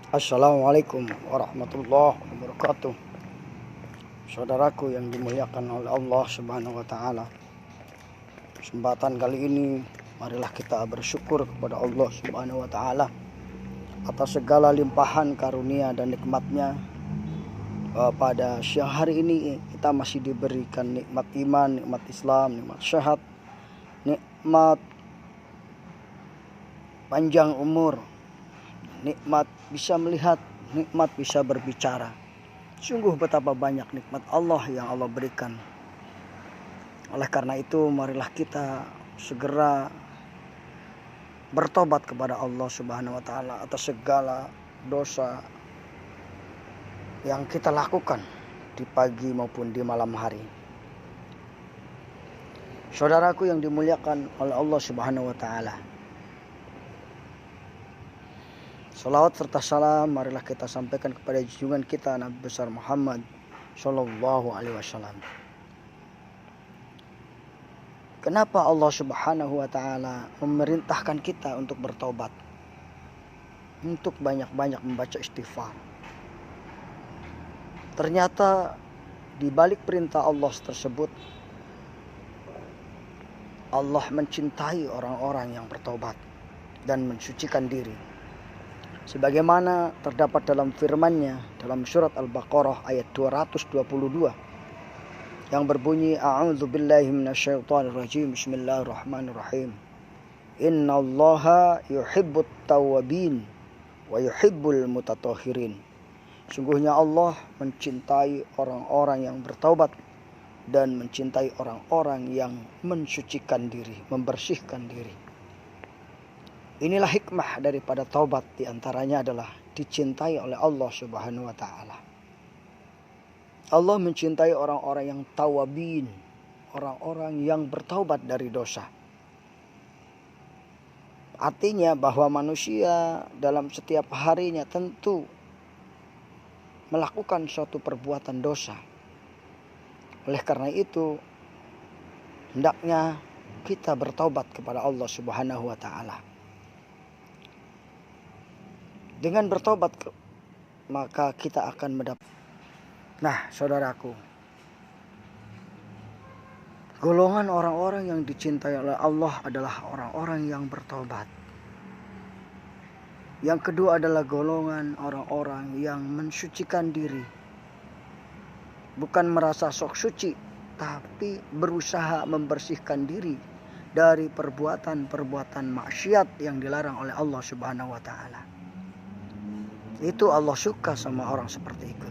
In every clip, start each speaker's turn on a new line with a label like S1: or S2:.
S1: Assalamualaikum warahmatullahi wabarakatuh. Saudaraku yang dimuliakan oleh Allah Subhanahu wa taala. Kesempatan kali ini marilah kita bersyukur kepada Allah Subhanahu wa taala atas segala limpahan karunia dan nikmatnya. Pada siang hari ini kita masih diberikan nikmat iman, nikmat Islam, nikmat sehat, nikmat panjang umur, nikmat bisa melihat, nikmat bisa berbicara. Sungguh betapa banyak nikmat Allah yang Allah berikan. Oleh karena itu marilah kita segera bertobat kepada Allah Subhanahu wa taala atas segala dosa yang kita lakukan di pagi maupun di malam hari. Saudaraku yang dimuliakan oleh Allah Subhanahu wa taala. Salawat serta salam marilah kita sampaikan kepada junjungan kita Nabi besar Muhammad Sallallahu Alaihi Wasallam. Kenapa Allah Subhanahu wa taala memerintahkan kita untuk bertobat? Untuk banyak-banyak membaca istighfar. Ternyata di balik perintah Allah tersebut, Allah mencintai orang-orang yang bertobat dan mensucikan diri. Sebagaimana terdapat dalam firman-Nya dalam surat Al-Baqarah ayat 222 yang berbunyi a'udzubillahi minasyaitonirrajim bismillahirrahmanirrahim. Innallaha yuhibbut tawwabin wa yuhibbul mutatahhirin. Sungguhnya Allah mencintai orang-orang yang bertaubat dan mencintai orang-orang yang mensucikan diri, membersihkan diri. Inilah hikmah daripada taubat, diantaranya adalah dicintai oleh Allah Subhanahu wa taala. Allah mencintai orang-orang yang tawabin, orang-orang yang bertaubat dari dosa. Artinya bahwa manusia dalam setiap harinya tentu melakukan suatu perbuatan dosa. Oleh karena itu, hendaknya kita bertaubat kepada Allah Subhanahu wa taala. Dengan bertobat maka kita akan mendapat. Nah, saudaraku, golongan orang-orang yang dicintai oleh Allah adalah orang-orang yang bertobat. Yang kedua adalah golongan orang-orang yang mensucikan diri. Bukan merasa sok suci, tapi berusaha membersihkan diri dari perbuatan-perbuatan maksiat yang dilarang oleh Allah Subhanahu wa taala. Itu Allah suka sama orang seperti itu.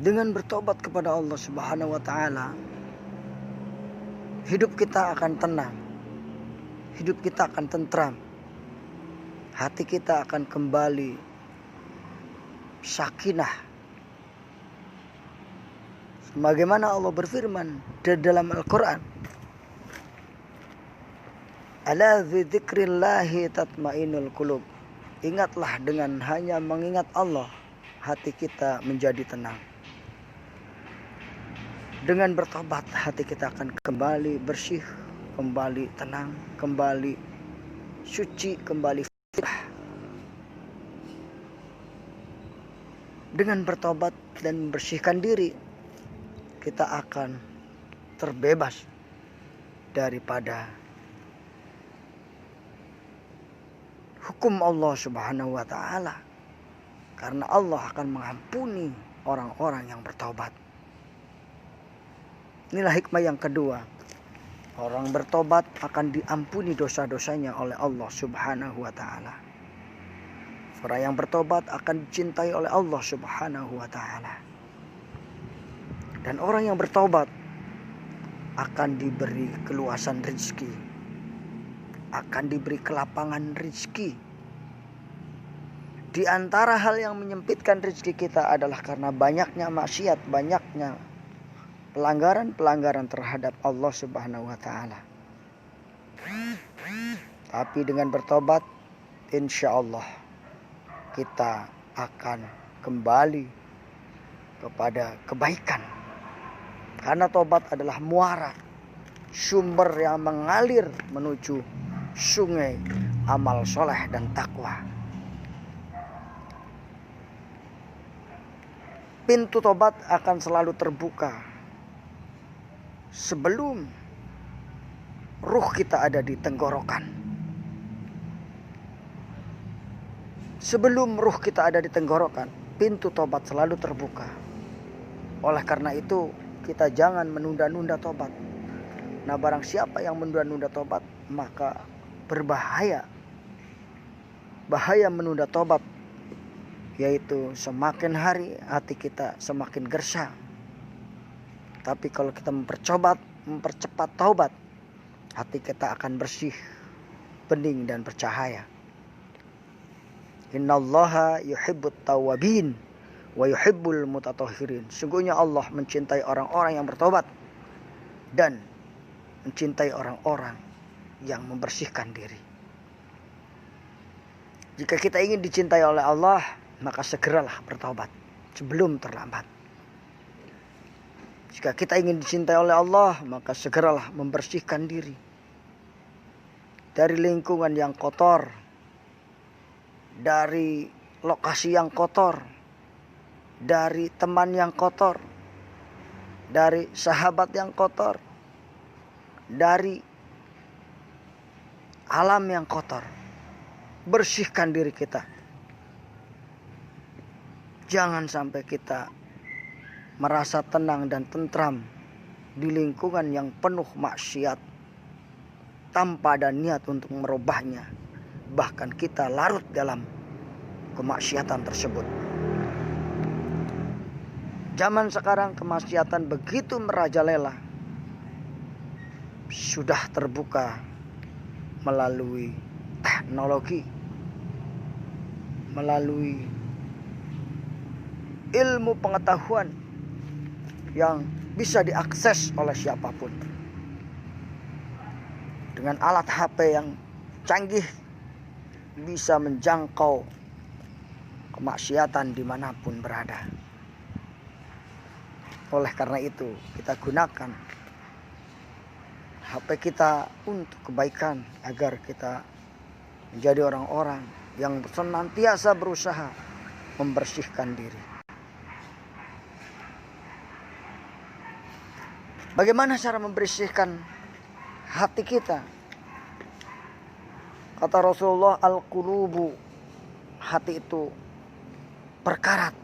S1: Dengan bertobat kepada Allah Subhanahu wa taala, hidup kita akan tenang. Hidup kita akan tentram. Hati kita akan kembali sakinah. Sebagaimana Allah berfirman di dalam Al-Qur'an, ala dzikrillahi tatmainul qulub. Ingatlah, dengan hanya mengingat Allah, hati kita menjadi tenang. Dengan bertobat, hati kita akan kembali bersih, kembali tenang, kembali suci, kembali firah. Dengan bertobat dan membersihkan diri, kita akan terbebas daripada hukum Allah Subhanahu wa taala, karena Allah akan mengampuni orang-orang yang bertobat. Inilah hikmah yang kedua. Orang bertobat akan diampuni dosa-dosanya oleh Allah Subhanahu wa taala. Orang yang bertobat akan dicintai oleh Allah Subhanahu wa taala. Dan orang yang bertobat akan diberi keluasan rezeki, akan diberi kelapangan rezeki. Di antara hal yang menyempitkan rezeki kita adalah karena banyaknya maksiat, banyaknya pelanggaran-pelanggaran terhadap Allah Subhanahu wa taala. Tapi dengan bertobat, insya Allah kita akan kembali kepada kebaikan. Karena tobat adalah muara, sumber yang mengalir menuju sungai amal soleh dan takwa. Pintu tobat akan selalu terbuka sebelum ruh kita ada di tenggorokan. Sebelum ruh kita ada di tenggorokan, pintu tobat selalu terbuka. Oleh karena itu, kita jangan menunda-nunda tobat. Nah, barang siapa yang menunda-nunda tobat, maka berbahaya. Bahaya menunda tobat, yaitu semakin hari hati kita semakin gersang. Tapi kalau kita mempercepat taubat, hati kita akan bersih, bening dan bercahaya. Innallaha yuhibbut tawwabin wa yuhibbul mutatahhirin. Sungguhnya Allah mencintai orang-orang yang bertobat dan mencintai orang-orang yang membersihkan diri. Jika kita ingin dicintai oleh Allah, maka segeralah bertobat sebelum terlambat. Jika kita ingin dicintai oleh Allah, maka segeralah membersihkan diri dari lingkungan yang kotor, dari lokasi yang kotor, dari teman yang kotor, dari sahabat yang kotor, dari alam yang kotor. Bersihkan diri kita. Jangan sampai kita merasa tenang dan tentram di lingkungan yang penuh maksiat tanpa ada niat untuk merubahnya. Bahkan kita larut dalam kemaksiatan tersebut. Zaman sekarang kemaksiatan begitu merajalela. Sudah terbuka melalui teknologi, melalui ilmu pengetahuan yang bisa diakses oleh siapapun. Dengan alat HP yang canggih, bisa menjangkau kemaksiatan dimanapun berada. Oleh karena itu, kita gunakan HP kita untuk kebaikan, agar kita menjadi orang-orang yang senantiasa berusaha membersihkan diri. Bagaimana cara membersihkan hati kita? Kata Rasulullah, al-qulubu, hati itu berkarat.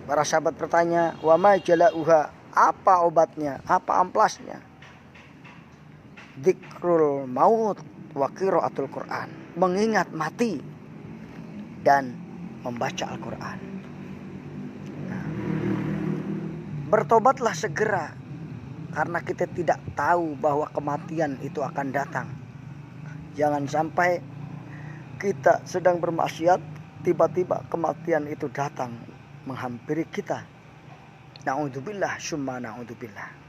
S1: Para sahabat bertanya, wa ma jala'uha, apa obatnya, apa amplasnya? Dzikrul maut wa qiraatul Qur'an, mengingat mati dan membaca Al-Qur'an. Nah, bertobatlah segera, karena kita tidak tahu bahwa kematian itu akan datang. Jangan sampai kita sedang bermaksiat, tiba-tiba kematian itu datang menghampiri kita. Na'udzubillah, summa na'udzubillah.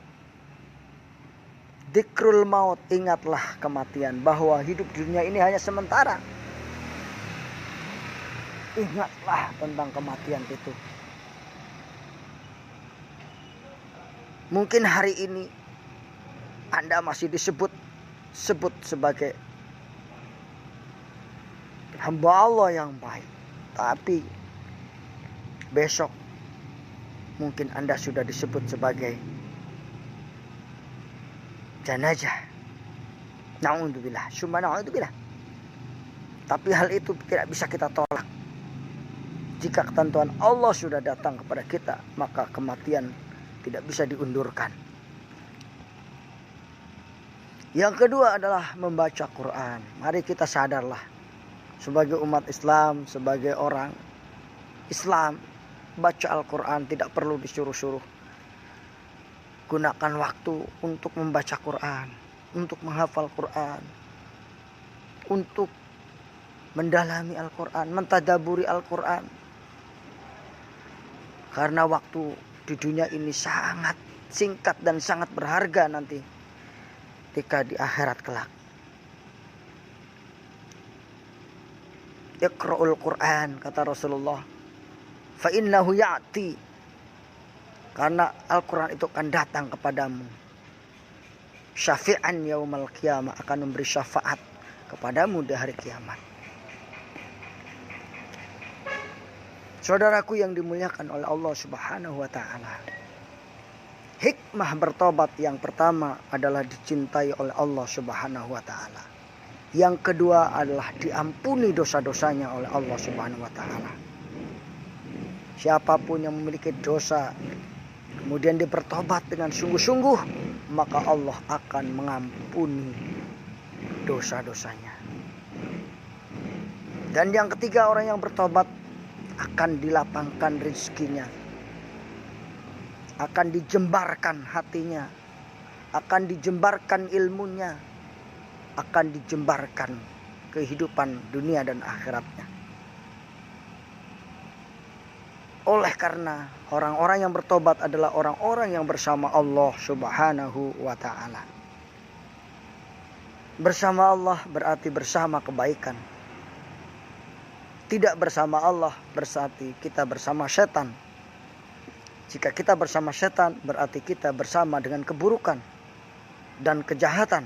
S1: Dzikrul maut, ingatlah kematian, bahwa hidup di dunia ini hanya sementara. Ingatlah tentang kematian itu. Mungkin hari ini Anda masih disebut sebagai hamba Allah yang baik, tapi besok mungkin Anda sudah disebut sebagai jenazah. Na'udzubillah, summa na'udzubillah. Tapi hal itu tidak bisa kita tolak. Jika ketentuan Allah sudah datang kepada kita, maka kematian tidak bisa diundurkan. Yang kedua adalah membaca Quran. Mari kita sadarlah, sebagai umat Islam, sebagai orang Islam, baca Al-Quran tidak perlu disuruh-suruh. Gunakan waktu untuk membaca Quran, untuk menghafal Quran, untuk mendalami Al-Quran, mentadaburi Al-Quran. Karena waktu di dunia ini sangat singkat dan sangat berharga nanti ketika di akhirat kelak. Iqra'ul Quran, kata Rasulullah, fa innahu ya'ti, karena Al-Quran itu akan datang kepadamu. Syafi'an yaumal qiyamah, akan memberi syafaat kepadamu di hari kiamat. Saudaraku yang dimuliakan oleh Allah Subhanahu wa taala. Hikmah bertobat yang pertama adalah dicintai oleh Allah Subhanahu wa taala. Yang kedua adalah diampuni dosa-dosanya oleh Allah Subhanahu wa taala. Siapapun yang memiliki dosa kemudian dia bertobat dengan sungguh-sungguh, maka Allah akan mengampuni dosa-dosanya. Dan yang ketiga, orang yang bertobat akan dilapangkan rezekinya, akan dijembarkan hatinya, akan dijembarkan ilmunya, akan dijembarkan kehidupan dunia dan akhiratnya. Oleh karena orang-orang yang bertobat adalah orang-orang yang bersama Allah Subhanahu wa ta'ala. Bersama Allah berarti bersama kebaikan. Tidak bersama Allah berarti kita bersama setan. Jika kita bersama setan berarti kita bersama dengan keburukan dan kejahatan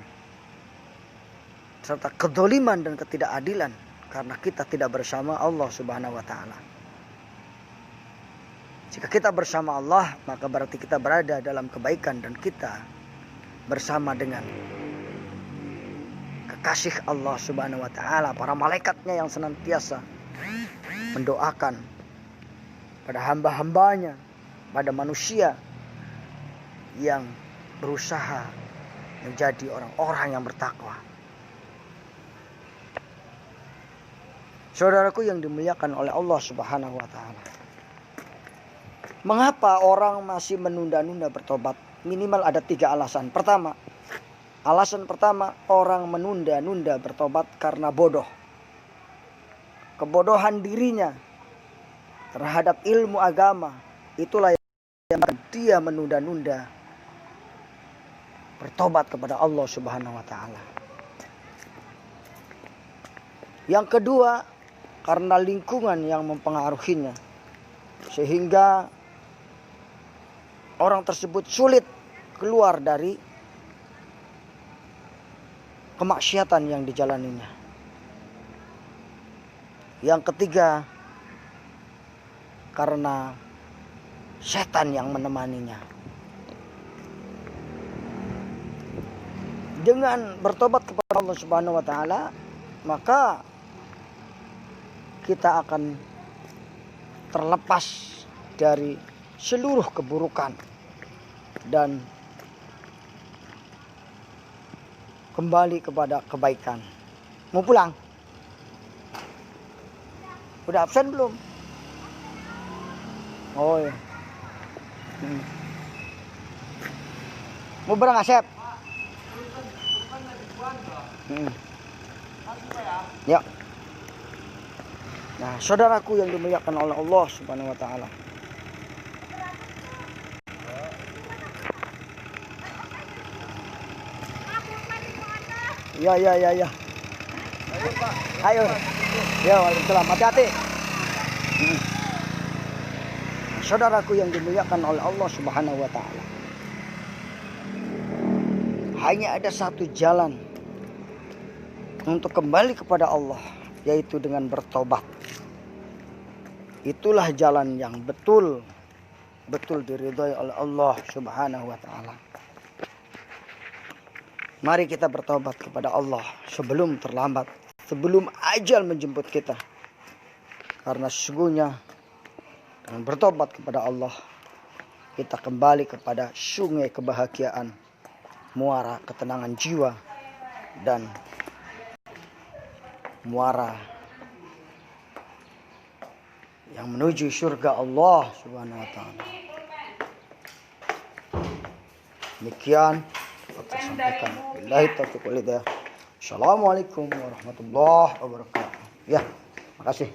S1: serta kedzaliman dan ketidakadilan, karena kita tidak bersama Allah Subhanahu wa taala. Jika kita bersama Allah, maka berarti kita berada dalam kebaikan dan kita bersama dengan kekasih Allah Subhanahu wa taala, para malaikatnya yang senantiasa mendoakan pada hamba-hambanya, pada manusia yang berusaha menjadi orang-orang yang bertakwa. Saudaraku yang dimuliakan oleh Allah Subhanahu wa taala. Mengapa orang masih menunda-nunda bertobat? Minimal ada 3 alasan. Alasan pertama, orang menunda-nunda bertobat karena bodoh. Kebodohan dirinya terhadap ilmu agama, itulah yang dia menunda-nunda bertobat kepada Allah Subhanahu wa taala. Yang kedua, karena lingkungan yang mempengaruhinya, sehingga orang tersebut sulit keluar dari kemaksiatan yang dijalaninya. Yang ketiga, karena setan yang menemaninya. Dengan bertobat kepada Allah Subhanahu wa taala, maka kita akan terlepas dari seluruh keburukan dan kembali kepada kebaikan. Mau pulang? Udah absen belum? Oh iya. Mau barang Asep? Ya. Nah, saudaraku yang dimuliakan oleh Allah Subhanahu wa taala. Ya. Ayo. Ya, waalaikumsalam. Hati-hati. Saudaraku yang dimuliakan oleh Allah Subhanahu wa taala. Hanya ada satu jalan untuk kembali kepada Allah, yaitu dengan bertobat. Itulah jalan yang betul diridhai oleh Allah Subhanahu wa taala. Mari kita bertobat kepada Allah sebelum terlambat, sebelum ajal menjemput kita. Karena sesungguhnya dengan bertobat kepada Allah, kita kembali kepada sungai kebahagiaan, muara ketenangan jiwa, dan muara yang menuju surga Allah Subhanahu wa taala. Demikian saya sampaikan. Billahi taufiq wal hidayah. Assalamualaikum warahmatullahi wabarakatuh. Ya, makasih.